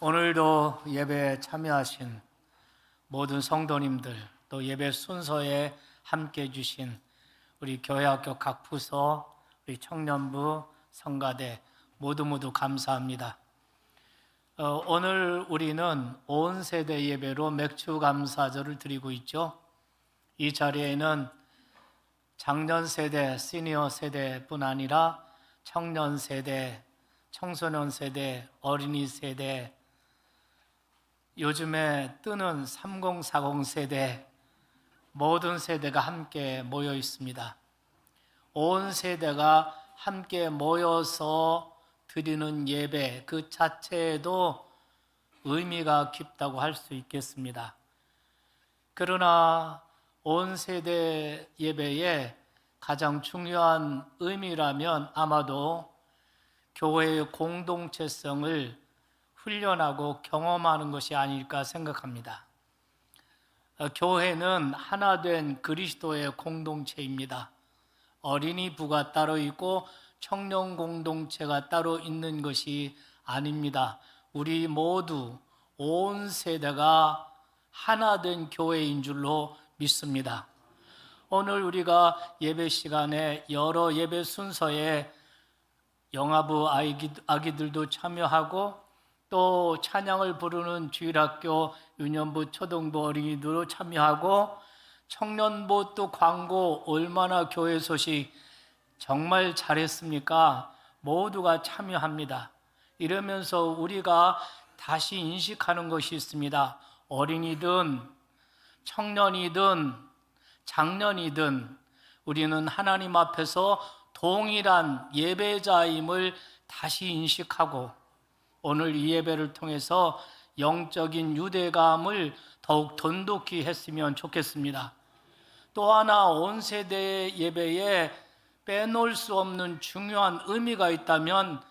오늘도 예배에 참여하신 모든 성도님들, 또 예배 순서에 함께 해주신 우리 교회학교 각 부서, 우리 청년부, 성가대 모두 감사합니다. 오늘 우리는 온 세대 예배로 맥주 감사절을 드리고 있죠. 이 자리에는 장년 세대, 시니어 세대뿐 아니라 청년 세대, 청소년 세대, 어린이 세대, 요즘에 뜨는 3040 세대, 모든 세대가 함께 모여 있습니다. 온 세대가 함께 모여서 드리는 예배 그 자체에도 의미가 깊다고 할 수 있겠습니다. 그러나 온 세대 예배의 가장 중요한 의미라면 아마도 교회의 공동체성을 훈련하고 경험하는 것이 아닐까 생각합니다. 교회는 하나된 그리스도의 공동체입니다. 어린이 부가 따로 있고 청년 공동체가 따로 있는 것이 아닙니다. 우리 모두 온 세대가 하나된 교회인 줄로 믿습니다. 오늘 우리가 예배 시간에 여러 예배 순서에 영아부 아기들도 참여하고 또 찬양을 부르는 주일학교, 유년부, 초등부 어린이들도 참여하고 청년부 또 광고 얼마나 교회 소식 정말 잘했습니까? 모두가 참여합니다. 이러면서 우리가 다시 인식하는 것이 있습니다. 어린이든 청년이든 장년이든 우리는 하나님 앞에서 동일한 예배자임을 다시 인식하고 오늘 이 예배를 통해서 영적인 유대감을 더욱 돈독히 했으면 좋겠습니다. 또 하나 온 세대 예배에 빼놓을 수 없는 중요한 의미가 있다면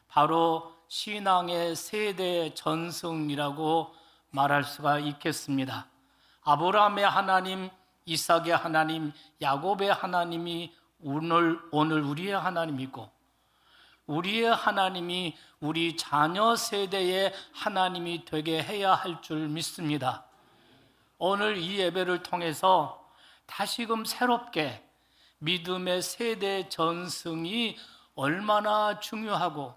바로 신앙의 세대 전승이라고 말할 수가 있겠습니다. 아브라함의 하나님, 이삭의 하나님, 야곱의 하나님이 오늘 우리의 하나님이고 우리의 하나님이 우리 자녀 세대의 하나님이 되게 해야 할 줄 믿습니다. 오늘 이 예배를 통해서 다시금 새롭게 믿음의 세대 전승이 얼마나 중요하고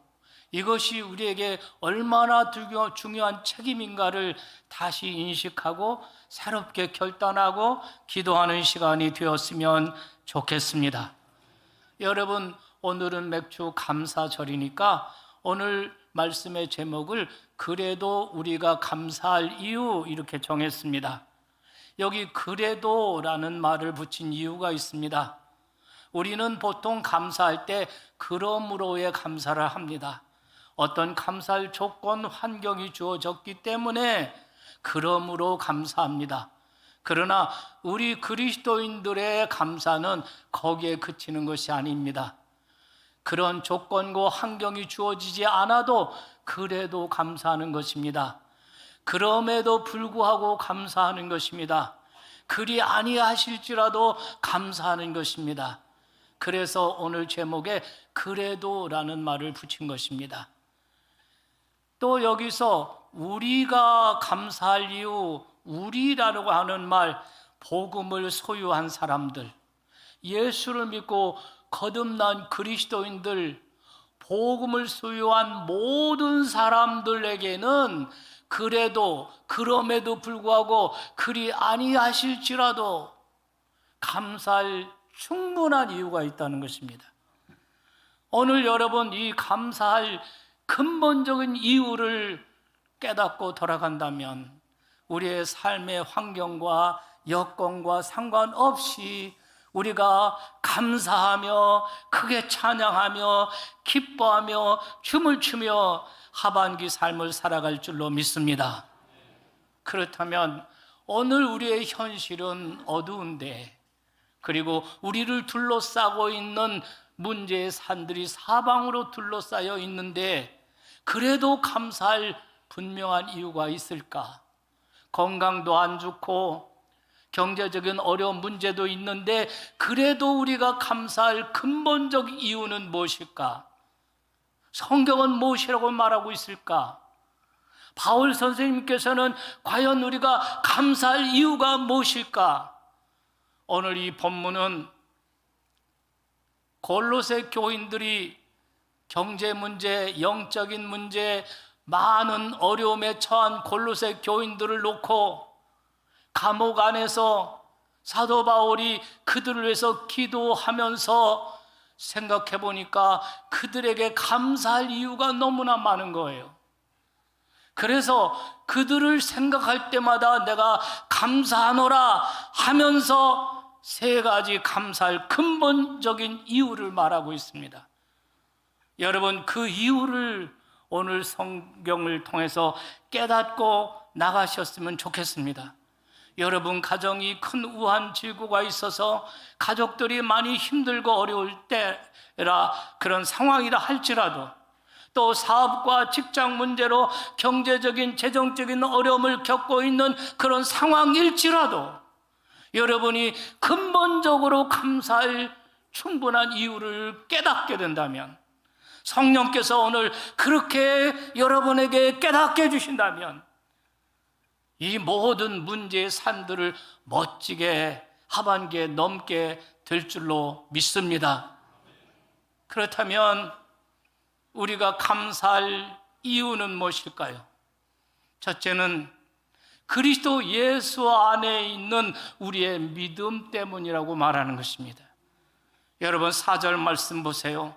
이것이 우리에게 얼마나 중요한 책임인가를 다시 인식하고 새롭게 결단하고 기도하는 시간이 되었으면 좋겠습니다. 여러분, 오늘은 맥주 감사절이니까 오늘 말씀의 제목을 그래도 우리가 감사할 이유 이렇게 정했습니다. 여기 그래도라는 말을 붙인 이유가 있습니다. 우리는 보통 감사할 때 그러므로의 감사를 합니다. 어떤 감사할 조건, 환경이 주어졌기 때문에 그러므로 감사합니다. 그러나 우리 그리스도인들의 감사는 거기에 그치는 것이 아닙니다. 그런 조건과 환경이 주어지지 않아도 그래도 감사하는 것입니다. 그럼에도 불구하고 감사하는 것입니다. 그리 아니하실지라도 감사하는 것입니다. 그래서 오늘 제목에 그래도라는 말을 붙인 것입니다. 또 여기서 우리가 감사할 이유, 우리라고 하는 말, 복음을 소유한 사람들, 예수를 믿고 거듭난 그리스도인들, 복음을 소유한 모든 사람들에게는 그래도 그럼에도 불구하고 그리 아니하실지라도 감사할 충분한 이유가 있다는 것입니다. 오늘 여러분 이 감사할 근본적인 이유를 깨닫고 돌아간다면 우리의 삶의 환경과 여건과 상관없이 우리가 감사하며 크게 찬양하며 기뻐하며 춤을 추며 하반기 삶을 살아갈 줄로 믿습니다. 그렇다면 오늘 우리의 현실은 어두운데 그리고 우리를 둘러싸고 있는 문제의 산들이 사방으로 둘러싸여 있는데 그래도 감사할 분명한 이유가 있을까? 건강도 안 좋고 경제적인 어려운 문제도 있는데 그래도 우리가 감사할 근본적 이유는 무엇일까? 성경은 무엇이라고 말하고 있을까? 바울 선생님께서는 과연 우리가 감사할 이유가 무엇일까? 오늘 이 본문은 골로새 교인들이 경제 문제, 영적인 문제, 많은 어려움에 처한 골로새 교인들을 놓고 감옥 안에서 사도 바울이 그들을 위해서 기도하면서 생각해 보니까 그들에게 감사할 이유가 너무나 많은 거예요. 그래서 그들을 생각할 때마다 내가 감사하노라 하면서 세 가지 감사할 근본적인 이유를 말하고 있습니다. 여러분, 그 이유를 오늘 성경을 통해서 깨닫고 나가셨으면 좋겠습니다. 여러분 가정이 큰 우한질고가 있어서 가족들이 많이 힘들고 어려울 때라 그런 상황이라 할지라도, 또 사업과 직장 문제로 경제적인 재정적인 어려움을 겪고 있는 그런 상황일지라도 여러분이 근본적으로 감사할 충분한 이유를 깨닫게 된다면, 성령께서 오늘 그렇게 여러분에게 깨닫게 해주신다면 이 모든 문제의 산들을 멋지게 하반기에 넘게 될 줄로 믿습니다. 그렇다면 우리가 감사할 이유는 무엇일까요? 첫째는 그리스도 예수 안에 있는 우리의 믿음 때문이라고 말하는 것입니다. 여러분 4절 말씀 보세요.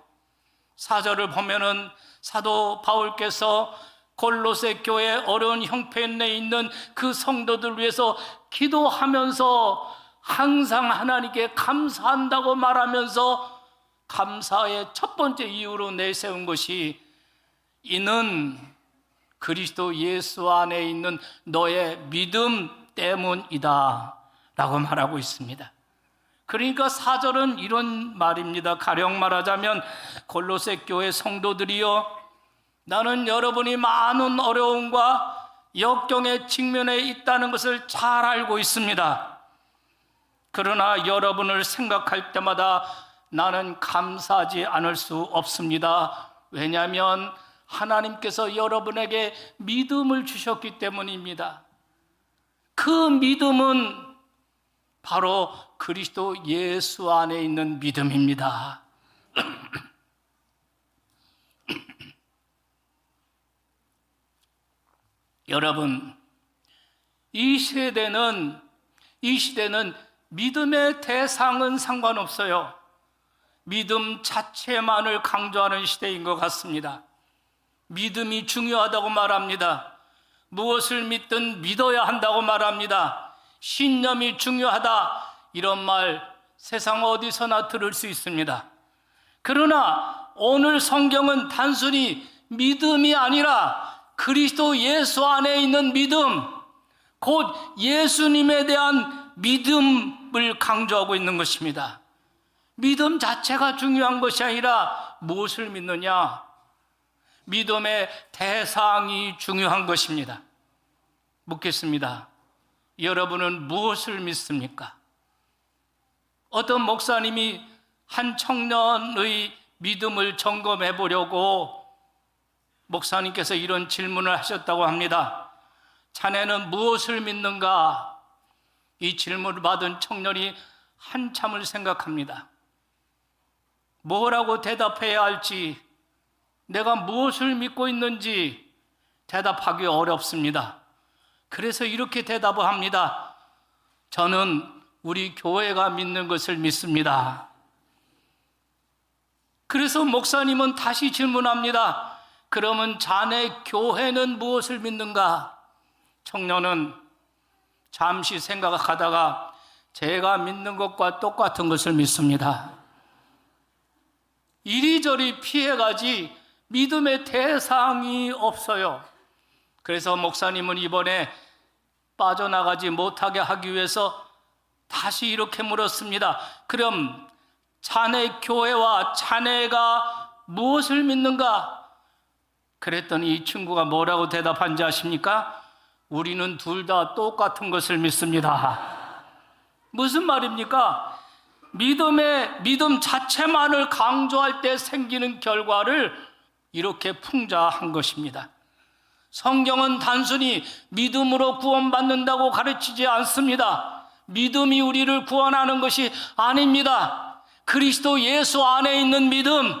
4절을 보면은 사도 바울께서 골로새 교회 어려운 형편 내에 있는 그 성도들 위해서 기도하면서 항상 하나님께 감사한다고 말하면서 감사의 첫 번째 이유로 내세운 것이 이는 그리스도 예수 안에 있는 너의 믿음 때문이다 라고 말하고 있습니다. 그러니까 4절은 이런 말입니다. 가령 말하자면 골로새 교회 성도들이여, 나는 여러분이 많은 어려움과 역경의 직면에 있다는 것을 잘 알고 있습니다. 그러나 여러분을 생각할 때마다 나는 감사하지 않을 수 없습니다. 왜냐하면 하나님께서 여러분에게 믿음을 주셨기 때문입니다. 그 믿음은 바로 그리스도 예수 안에 있는 믿음입니다. 여러분, 이 시대는 믿음의 대상은 상관없어요. 믿음 자체만을 강조하는 시대인 것 같습니다. 믿음이 중요하다고 말합니다. 무엇을 믿든 믿어야 한다고 말합니다. 신념이 중요하다, 이런 말 세상 어디서나 들을 수 있습니다. 그러나 오늘 성경은 단순히 믿음이 아니라 그리스도 예수 안에 있는 믿음, 곧 예수님에 대한 믿음을 강조하고 있는 것입니다. 믿음 자체가 중요한 것이 아니라 무엇을 믿느냐, 믿음의 대상이 중요한 것입니다. 묻겠습니다. 여러분은 무엇을 믿습니까? 어떤 목사님이 한 청년의 믿음을 점검해 보려고 목사님께서 이런 질문을 하셨다고 합니다. 자네는 무엇을 믿는가? 이 질문을 받은 청년이 한참을 생각합니다. 뭐라고 대답해야 할지, 내가 무엇을 믿고 있는지 대답하기 어렵습니다. 그래서 이렇게 대답을 합니다. 저는 우리 교회가 믿는 것을 믿습니다. 그래서 목사님은 다시 질문합니다. 그러면 자네 교회는 무엇을 믿는가? 청년은 잠시 생각하다가 제가 믿는 것과 똑같은 것을 믿습니다. 이리저리 피해가지 믿음의 대상이 없어요. 그래서 목사님은 이번에 빠져나가지 못하게 하기 위해서 다시 이렇게 물었습니다. 그럼 자네 교회와 자네가 무엇을 믿는가? 그랬더니 이 친구가 뭐라고 대답한지 아십니까? 우리는 둘 다 똑같은 것을 믿습니다. 무슨 말입니까? 믿음 자체만을 강조할 때 생기는 결과를 이렇게 풍자한 것입니다. 성경은 단순히 믿음으로 구원받는다고 가르치지 않습니다. 믿음이 우리를 구원하는 것이 아닙니다. 그리스도 예수 안에 있는 믿음,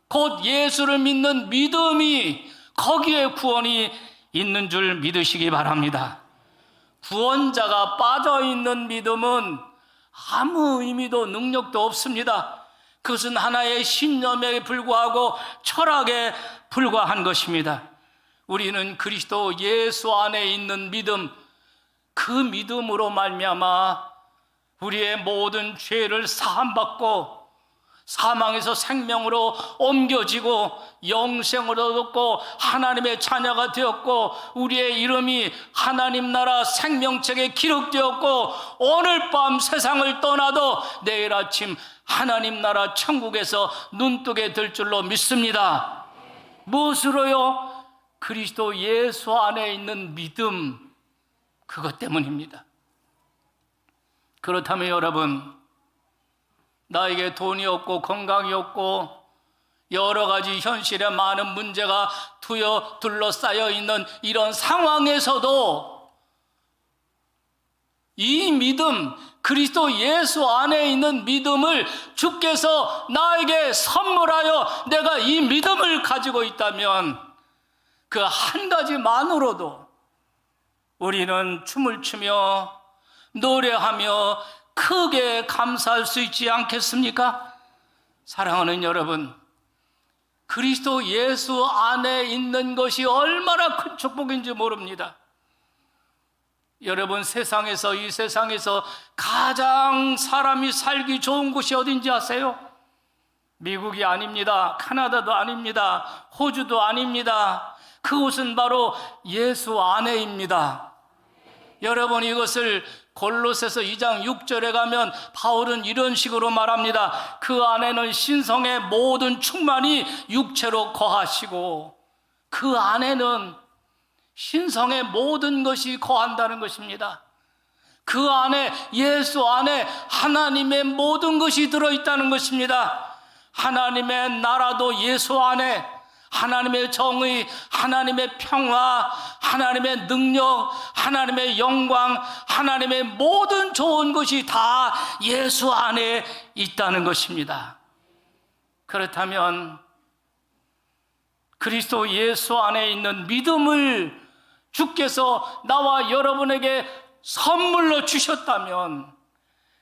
곧 예수를 믿는 믿음이 거기에 구원이 있는 줄 믿으시기 바랍니다. 구원자가 빠져있는 믿음은 아무 의미도 능력도 없습니다. 그것은 하나의 신념에 불과하고 철학에 불과한 것입니다. 우리는 그리스도 예수 안에 있는 믿음, 그 믿음으로 말미암아 우리의 모든 죄를 사함받고 사망에서 생명으로 옮겨지고 영생으로 얻고 하나님의 자녀가 되었고 우리의 이름이 하나님 나라 생명책에 기록되었고 오늘 밤 세상을 떠나도 내일 아침 하나님 나라 천국에서 눈뜨게 될 줄로 믿습니다. 무엇으로요? 그리스도 예수 안에 있는 믿음, 그것 때문입니다. 그렇다면 여러분, 나에게 돈이 없고 건강이 없고 여러 가지 현실에 많은 문제가 둘러싸여 있는 이런 상황에서도 이 믿음, 그리스도 예수 안에 있는 믿음을 주께서 나에게 선물하여 내가 이 믿음을 가지고 있다면 그 한 가지만으로도 우리는 춤을 추며 노래하며 크게 감사할 수 있지 않겠습니까? 사랑하는 여러분, 그리스도 예수 안에 있는 것이 얼마나 큰 축복인지 모릅니다. 여러분, 이 세상에서 가장 사람이 살기 좋은 곳이 어딘지 아세요? 미국이 아닙니다. 카나다도 아닙니다. 호주도 아닙니다. 그곳은 바로 예수 안에입니다. 여러분, 이것을 골로새서 2장 6절에 가면 바울은 이런 식으로 말합니다. 그 안에는 신성의 모든 충만이 육체로 거하시고 그 안에는 신성의 모든 것이 거한다는 것입니다. 그 안에, 예수 안에 하나님의 모든 것이 들어있다는 것입니다. 하나님의 나라도 예수 안에, 하나님의 정의, 하나님의 평화, 하나님의 능력, 하나님의 영광, 하나님의 모든 좋은 것이 다 예수 안에 있다는 것입니다. 그렇다면 그리스도 예수 안에 있는 믿음을 주께서 나와 여러분에게 선물로 주셨다면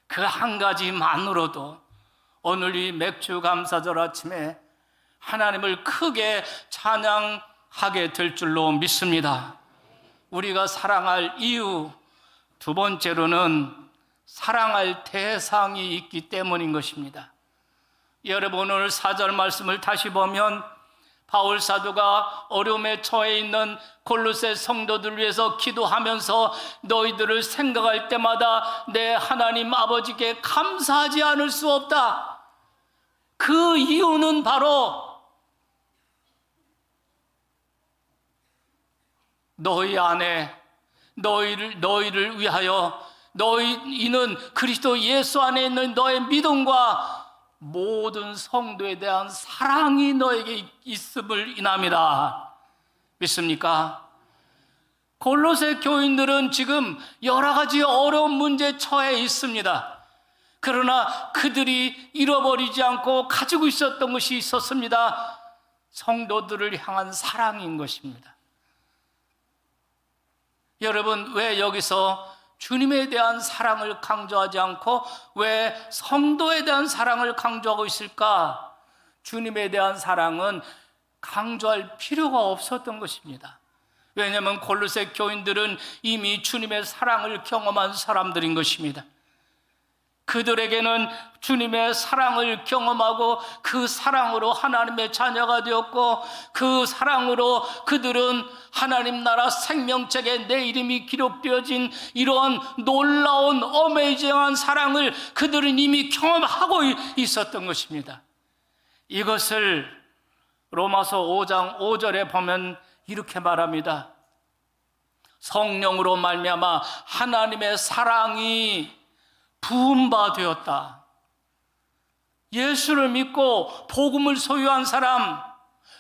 그 한 가지만으로도 오늘 이 맥주 감사절 아침에 하나님을 크게 찬양하게 될 줄로 믿습니다. 우리가 사랑할 이유, 두 번째로는 사랑할 대상이 있기 때문인 것입니다. 여러분, 오늘 4절 말씀을 다시 보면 바울 사도가 어려움에 처해 있는 골로새 성도들 위해서 기도하면서 너희들을 생각할 때마다 내 하나님 아버지께 감사하지 않을 수 없다. 그 이유는 바로 너희 안에 너희를 위하여 너희는 그리스도 예수 안에 있는 너의 믿음과 모든 성도에 대한 사랑이 너에게 있음을 인함이라. 믿습니까? 골로새 교인들은 지금 여러 가지 어려운 문제에 처해 있습니다. 그러나 그들이 잃어버리지 않고 가지고 있었던 것이 있었습니다. 성도들을 향한 사랑인 것입니다. 여러분, 왜 여기서 주님에 대한 사랑을 강조하지 않고 왜 성도에 대한 사랑을 강조하고 있을까? 주님에 대한 사랑은 강조할 필요가 없었던 것입니다. 왜냐하면 골로새 교인들은 이미 주님의 사랑을 경험한 사람들인 것입니다. 그들에게는 주님의 사랑을 경험하고 그 사랑으로 하나님의 자녀가 되었고 그 사랑으로 그들은 하나님 나라 생명책에 내 이름이 기록되어진 이러한 놀라운 어메이징한 사랑을 그들은 이미 경험하고 있었던 것입니다. 이것을 로마서 5장 5절에 보면 이렇게 말합니다. 성령으로 말미암아 하나님의 사랑이 부은 바 되었다. 예수를 믿고 복음을 소유한 사람,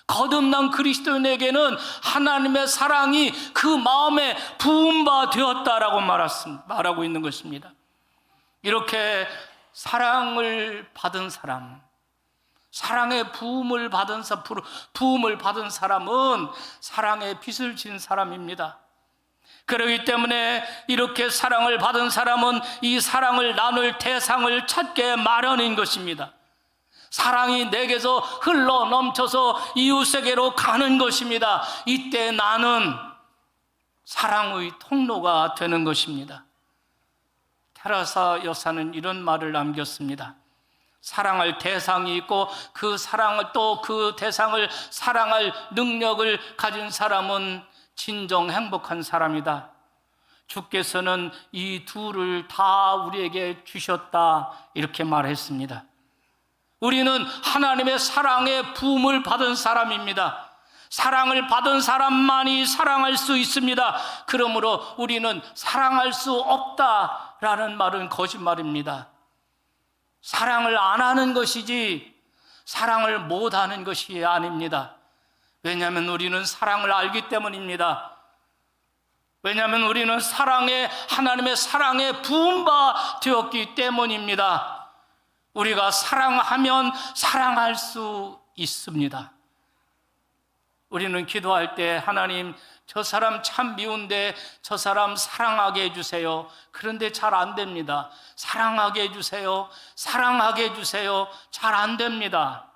거듭난 그리스도인에게는 하나님의 사랑이 그 마음에 부은 바 되었다라고 말하고 있는 것입니다. 이렇게 사랑을 받은 사람, 사랑의 부음을 받은 사람은 사랑의 빚을 진 사람입니다. 그렇기 때문에 이렇게 사랑을 받은 사람은 이 사랑을 나눌 대상을 찾게 마련인 것입니다. 사랑이 내게서 흘러 넘쳐서 이웃에게로 가는 것입니다. 이때 나는 사랑의 통로가 되는 것입니다. 테레사 여사는 이런 말을 남겼습니다. 사랑할 대상이 있고 그 사랑을 또 그 대상을 사랑할 능력을 가진 사람은 진정 행복한 사람이다. 주께서는 이 둘을 다 우리에게 주셨다, 이렇게 말했습니다. 우리는 하나님의 사랑의 부음을 받은 사람입니다. 사랑을 받은 사람만이 사랑할 수 있습니다. 그러므로 우리는 사랑할 수 없다라는 말은 거짓말입니다. 사랑을 안 하는 것이지 사랑을 못하는 것이 아닙니다. 왜냐하면 우리는 사랑을 알기 때문입니다. 왜냐하면 우리는 하나님의 사랑에 부은 바 되었기 때문입니다. 우리가 사랑하면 사랑할 수 있습니다. 우리는 기도할 때 하나님, 저 사람 참 미운데 저 사람 사랑하게 해주세요. 그런데 잘 안 됩니다. 사랑하게 해주세요. 사랑하게 해주세요. 잘 안 됩니다.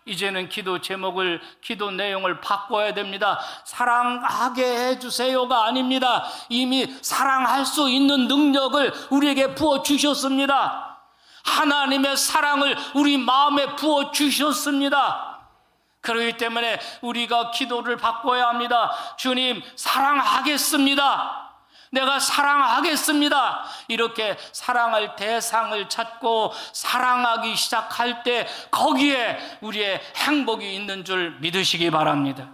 이제는 기도 제목을, 기도 내용을 바꿔야 됩니다. 사랑하게 해주세요가 아닙니다. 이미 사랑할 수 있는 능력을 우리에게 부어주셨습니다. 하나님의 사랑을 우리 마음에 부어주셨습니다. 그렇기 때문에 우리가 기도를 바꿔야 합니다. 주님, 사랑하겠습니다. 내가 사랑하겠습니다. 이렇게 사랑할 대상을 찾고 사랑하기 시작할 때 거기에 우리의 행복이 있는 줄 믿으시기 바랍니다.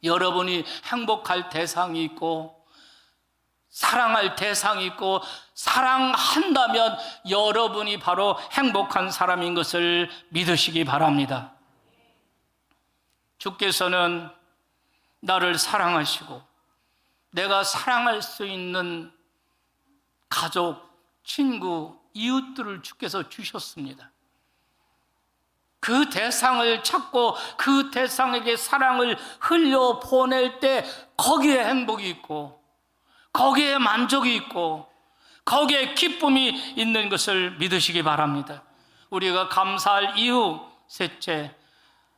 여러분이 행복할 대상이 있고 사랑할 대상이 있고 사랑한다면 여러분이 바로 행복한 사람인 것을 믿으시기 바랍니다. 주께서는 나를 사랑하시고 내가 사랑할 수 있는 가족, 친구, 이웃들을 주께서 주셨습니다. 그 대상을 찾고 그 대상에게 사랑을 흘려 보낼 때 거기에 행복이 있고 거기에 만족이 있고 거기에 기쁨이 있는 것을 믿으시기 바랍니다. 우리가 감사할 이유 셋째,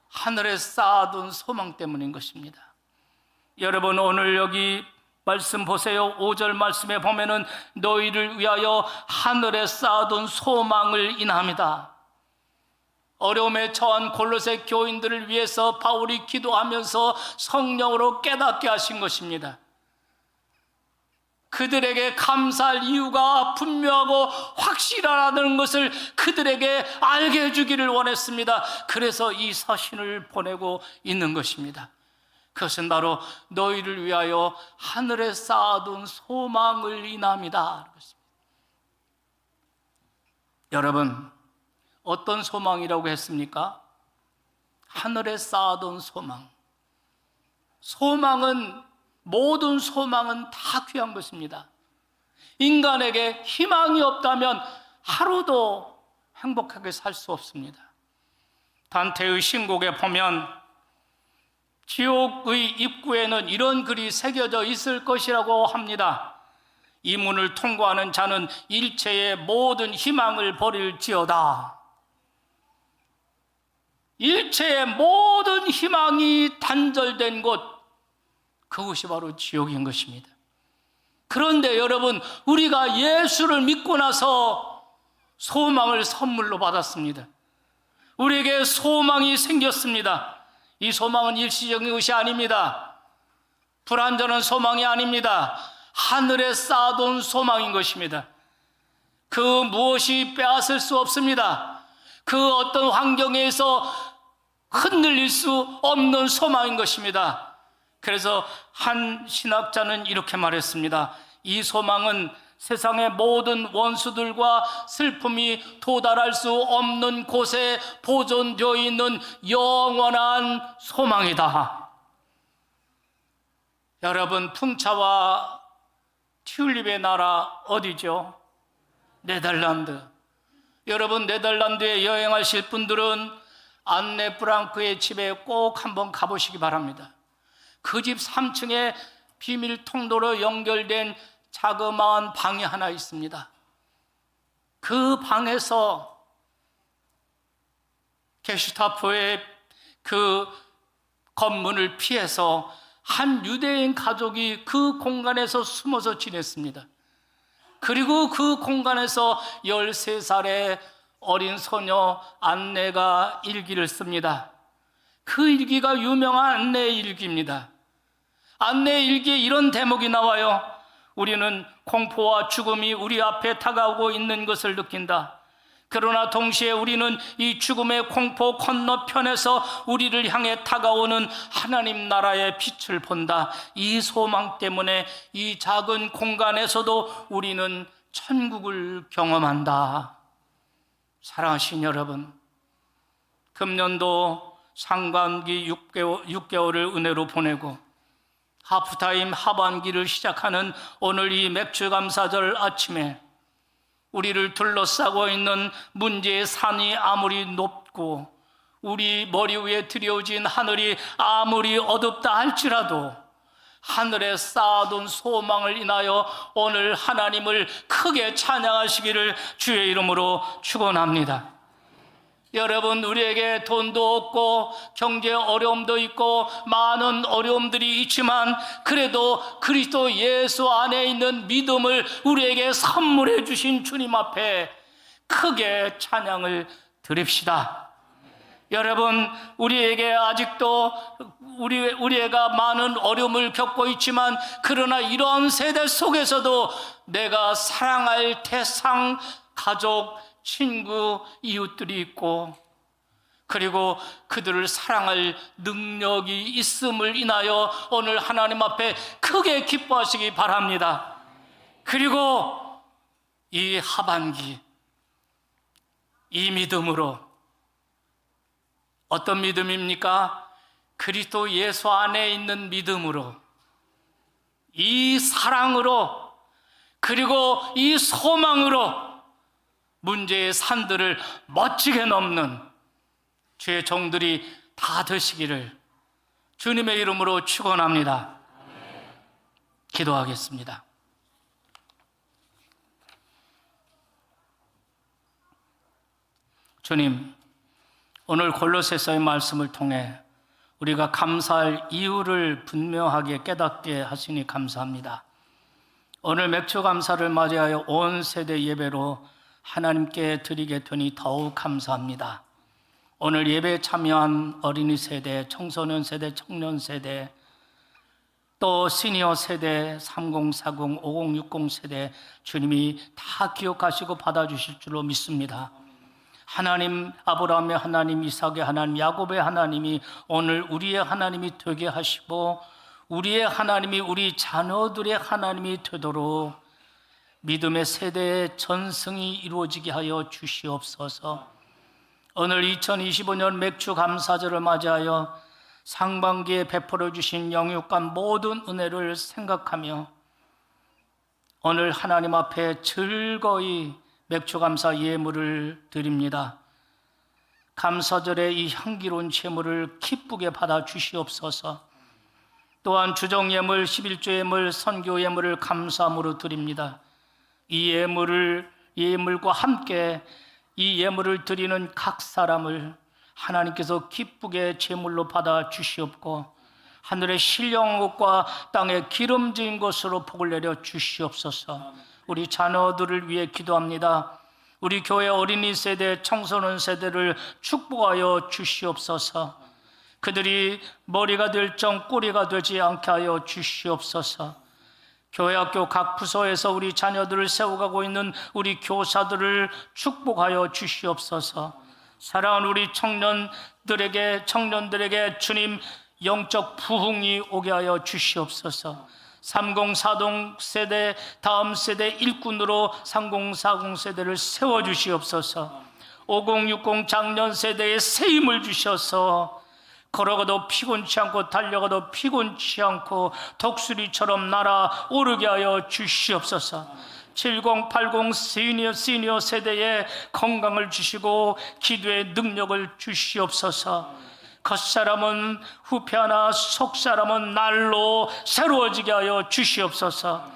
하늘에 쌓아둔 소망 때문인 것입니다. 여러분, 오늘 여기 말씀 보세요. 5절 말씀에 보면은 너희를 위하여 하늘에 쌓아둔 소망을 인합니다. 어려움에 처한 골로새 교인들을 위해서 바울이 기도하면서 성령으로 깨닫게 하신 것입니다. 그들에게 감사할 이유가 분명하고 확실하다는 것을 그들에게 알게 해주기를 원했습니다. 그래서 이 서신을 보내고 있는 것입니다. 그것은 바로 너희를 위하여 하늘에 쌓아둔 소망을 인합니다. 여러분, 어떤 소망이라고 했습니까? 하늘에 쌓아둔 소망. 모든 소망은 다 귀한 것입니다. 인간에게 희망이 없다면 하루도 행복하게 살 수 없습니다. 단테의 신곡에 보면 지옥의 입구에는 이런 글이 새겨져 있을 것이라고 합니다. 이 문을 통과하는 자는 일체의 모든 희망을 버릴지어다. 일체의 모든 희망이 단절된 곳, 그것이 바로 지옥인 것입니다. 그런데 여러분, 우리가 예수를 믿고 나서 소망을 선물로 받았습니다. 우리에게 소망이 생겼습니다. 이 소망은 일시적인 것이 아닙니다. 불완전한 소망이 아닙니다. 하늘에 쌓아둔 소망인 것입니다. 그 무엇이 빼앗을 수 없습니다. 그 어떤 환경에서 흔들릴 수 없는 소망인 것입니다. 그래서 한 신학자는 이렇게 말했습니다. 이 소망은 세상의 모든 원수들과 슬픔이 도달할 수 없는 곳에 보존되어 있는 영원한 소망이다. 여러분, 풍차와 튤립의 나라 어디죠? 네덜란드. 여러분, 네덜란드에 여행하실 분들은 안네 프랑크의 집에 꼭 한번 가보시기 바랍니다. 그 집 3층에 비밀 통로로 연결된 자그마한 방이 하나 있습니다. 그 방에서 게슈타포의 그 검문을 피해서 한 유대인 가족이 그 공간에서 숨어서 지냈습니다. 그리고 그 공간에서 13살의 어린 소녀 안네가 일기를 씁니다. 그 일기가 유명한 안네의 일기입니다. 안네의 일기에 이런 대목이 나와요. 우리는 공포와 죽음이 우리 앞에 다가오고 있는 것을 느낀다. 그러나 동시에 우리는 이 죽음의 공포 건너편에서 우리를 향해 다가오는 하나님 나라의 빛을 본다. 이 소망 때문에 이 작은 공간에서도 우리는 천국을 경험한다. 사랑하신 여러분, 금년도 상반기 6개월을 은혜로 보내고 하프타임 하반기를 시작하는 오늘 이 맥주감사절 아침에 우리를 둘러싸고 있는 문제의 산이 아무리 높고 우리 머리 위에 드리워진 하늘이 아무리 어둡다 할지라도 하늘에 쌓아둔 소망을 인하여 오늘 하나님을 크게 찬양하시기를 주의 이름으로 축원합니다. 여러분, 우리에게 돈도 없고 경제 어려움도 있고 많은 어려움들이 있지만 그래도 그리스도 예수 안에 있는 믿음을 우리에게 선물해 주신 주님 앞에 크게 찬양을 드립시다. 여러분, 우리에게 아직도 우리가 많은 어려움을 겪고 있지만 그러나 이런 세대 속에서도 내가 사랑할 대상, 가족, 친구, 이웃들이 있고 그리고 그들을 사랑할 능력이 있음을 인하여 오늘 하나님 앞에 크게 기뻐하시기 바랍니다. 그리고 이 하반기 이 믿음으로, 어떤 믿음입니까? 그리스도 예수 안에 있는 믿음으로, 이 사랑으로, 그리고 이 소망으로 문제의 산들을 멋지게 넘는 주의 종들이 다 되시기를 주님의 이름으로 축원합니다. 기도하겠습니다. 주님, 오늘 골로새서의 말씀을 통해 우리가 감사할 이유를 분명하게 깨닫게 하시니 감사합니다. 오늘 맥주 감사를 맞이하여 온 세대 예배로 하나님께 드리게 되니 더욱 감사합니다. 오늘 예배에 참여한 어린이 세대, 청소년 세대, 청년 세대, 또 시니어 세대, 3040, 5060 세대 주님이 다 기억하시고 받아주실 줄로 믿습니다. 하나님, 아브라함의 하나님, 이삭의 하나님, 야곱의 하나님이 오늘 우리의 하나님이 되게 하시고 우리의 하나님이 우리 자녀들의 하나님이 되도록 믿음의 세대의 전승이 이루어지게 하여 주시옵소서. 오늘 2025년 맥주 감사절을 맞이하여 상반기에 베풀어 주신 영육간 모든 은혜를 생각하며 오늘 하나님 앞에 즐거이 맥주 감사 예물을 드립니다. 감사절의 이 향기로운 제물을 기쁘게 받아 주시옵소서. 또한 주정 예물, 11조 예물, 선교 예물을 감사함으로 드립니다. 이 예물과 함께 이 예물을 드리는 각 사람을 하나님께서 기쁘게 제물로 받아 주시옵고 하늘의 신령한 것과 땅의 기름진 것으로 복을 내려 주시옵소서. 우리 자녀들을 위해 기도합니다. 우리 교회 어린이 세대, 청소년 세대를 축복하여 주시옵소서. 그들이 머리가 될 정 꼬리가 되지 않게 하여 주시옵소서. 교회 학교 각 부서에서 우리 자녀들을 세워가고 있는 우리 교사들을 축복하여 주시옵소서. 사랑하는 우리 청년들에게 주님 영적 부흥이 오게 하여 주시옵소서. 30, 40 세대, 다음 세대 일꾼으로 30, 40 세대를 세워주시옵소서. 50, 60 장년 세대에 새 힘을 주셔서 걸어가도 피곤치 않고 달려가도 피곤치 않고 독수리처럼 날아오르게 하여 주시옵소서. 70, 80 시니어 세대에 건강을 주시고 기도의 능력을 주시옵소서. 겉사람은 후패하나 속사람은 날로 새로워지게 하여 주시옵소서.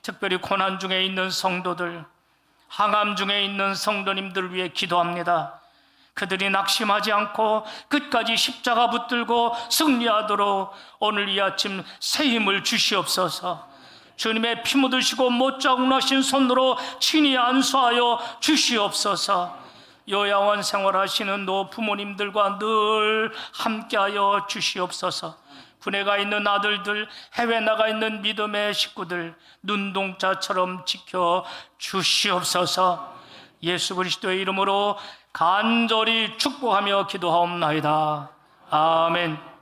특별히 고난 중에 있는 성도들, 항암 중에 있는 성도님들을 위해 기도합니다. 그들이 낙심하지 않고 끝까지 십자가 붙들고 승리하도록 오늘 이 아침 새 힘을 주시옵소서. 주님의 피 묻으시고 못자국 나신 손으로 친히 안수하여 주시옵소서. 요양원 생활하시는 부모님들과 늘 함께하여 주시옵소서. 군에 가 있는 아들들, 해외 나가 있는 믿음의 식구들 눈동자처럼 지켜 주시옵소서. 예수 그리스도의 이름으로 간절히 축복하며 기도하옵나이다. 아멘.